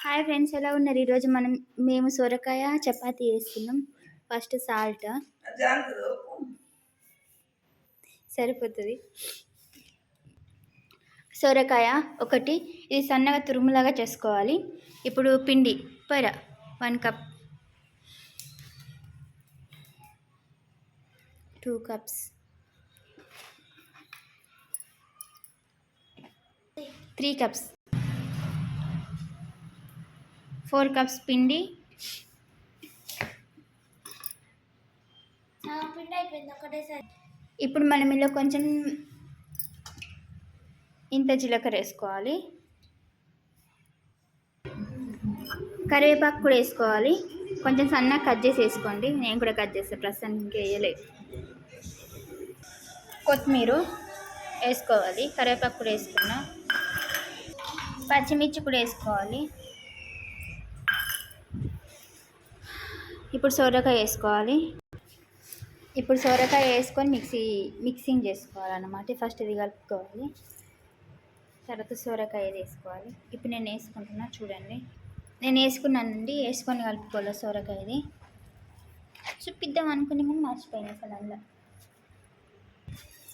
Hi friends, ఎలా ఉన్నారు? ఈరోజు మేము సొరకాయ చపాతీ వేస్తున్నాం. ఫస్ట్ సాల్ట్ సరిపోతుంది. సొరకాయ ఒకటి ఇది సన్నగా తురుములాగా చేసుకోవాలి. ఇప్పుడు పిండి 1 కప్, 2 కప్స్, 3 కప్స్, 4 కప్స్ పిండి. ఇప్పుడు మనం ఇందులో కొంచెం ఇంత జీలకర్ర వేసుకోవాలి. కరివేపాకు కూడా వేసుకోవాలి. కొంచెం సన్నగా కట్ చేసి వేసుకోండి. నేను కూడా కట్ చేస్తాను, ప్రస్తుతానికి వేయలేదు. కొత్తిమీర వేసుకోవాలి. కరివేపాకు కూడా వేసుకున్నా. పచ్చిమిర్చి కూడా వేసుకోవాలి. ఇప్పుడు సొరకాయ వేసుకోవాలి. ఇప్పుడు సొరకాయ వేసుకొని మిక్సింగ్ చేసుకోవాలన్నమాట. ఫస్ట్ ఇది కలుపుకోవాలి, తర్వాత సొరకాయ వేసుకోవాలి. ఇప్పుడు నేను వేసుకుంటున్నా, చూడండి. నేను వేసుకున్నానండి. వేసుకొని కలుపుకోవాలి సొరకాయది. చూపిద్దాం అనుకుని కానీ మర్చిపోయినా అసలు. అందులో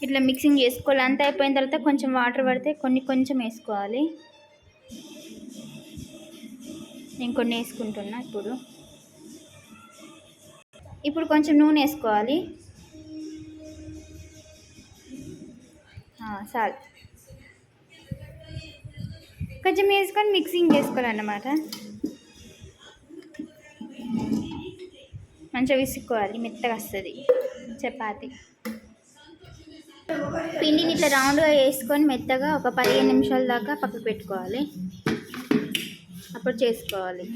ఇట్లా మిక్సింగ్ చేసుకోవాలి. అంతా అయిపోయిన తర్వాత కొంచెం వాటర్ పడితే కొంచెం వేసుకోవాలి. నేను కొన్ని వేసుకుంటున్నా. ఇప్పుడు కొంచెం నూనె వేసుకోవాలి. చాలు. కొంచెం వేసుకొని మిక్సింగ్ చేసుకోవాలన్నమాట. మంచిగా విసుక్కోవాలి, మెత్తగా వస్తుంది చపాతి. పిండిని ఇట్లా రౌండ్గా వేసుకొని మెత్తగా ఒక 15 నిమిషాల దాకా పక్కకు పెట్టుకోవాలి. అప్పుడు చేసుకోవాలి.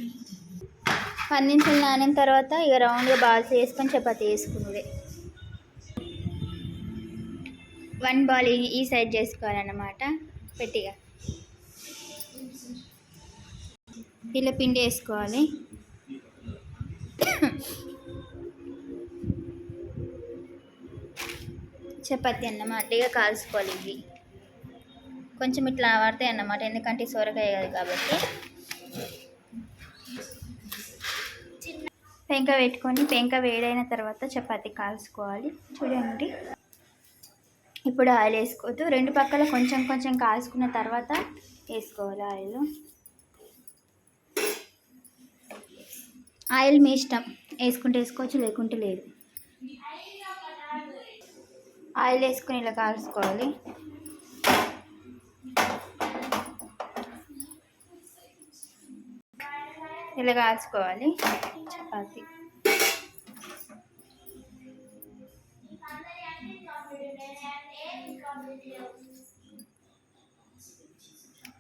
10 నిమిషాలు నానిన తర్వాత ఇక రౌండ్గా బాల్స్ వేసుకొని చపాతీ వేసుకునేది. 1 బాల్ ఈ సైడ్ చేసుకోవాలన్నమాట. పెట్టిగా ఇలా పిండి వేసుకోవాలి. చపాతీ అన్నమాట. ఇక కాల్చుకోవాలి. ఇవి కొంచెం ఇట్లా పడతాయి అన్నమాట, ఎందుకంటే సొరకాయ కాదు కాబట్టి. పెంక పెట్టుకొని పెంక వేడైన తర్వాత చపాతీ కాల్చుకోవాలి. చూడండి. ఇప్పుడు ఆయిల్ వేసుకోవద్దు. 2 పక్కల కొంచెం కాల్చుకున్న తర్వాత వేసుకోవాలి ఆయిల్. ఆయిల్ మీ ఇష్టం, వేసుకుంటే వేసుకోవచ్చు, లేకుంటే లేదు. ఆయిల్ వేసుకొని ఇలా కాల్చుకోవాలి. ఇలా కాల్చుకోవాలి చపాతీ.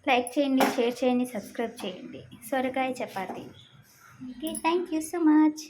లైక్ చేయండి, షేర్ చేయండి, సబ్స్క్రైబ్ చేయండి. సొరకాయ chapati. Okay, thank you so much.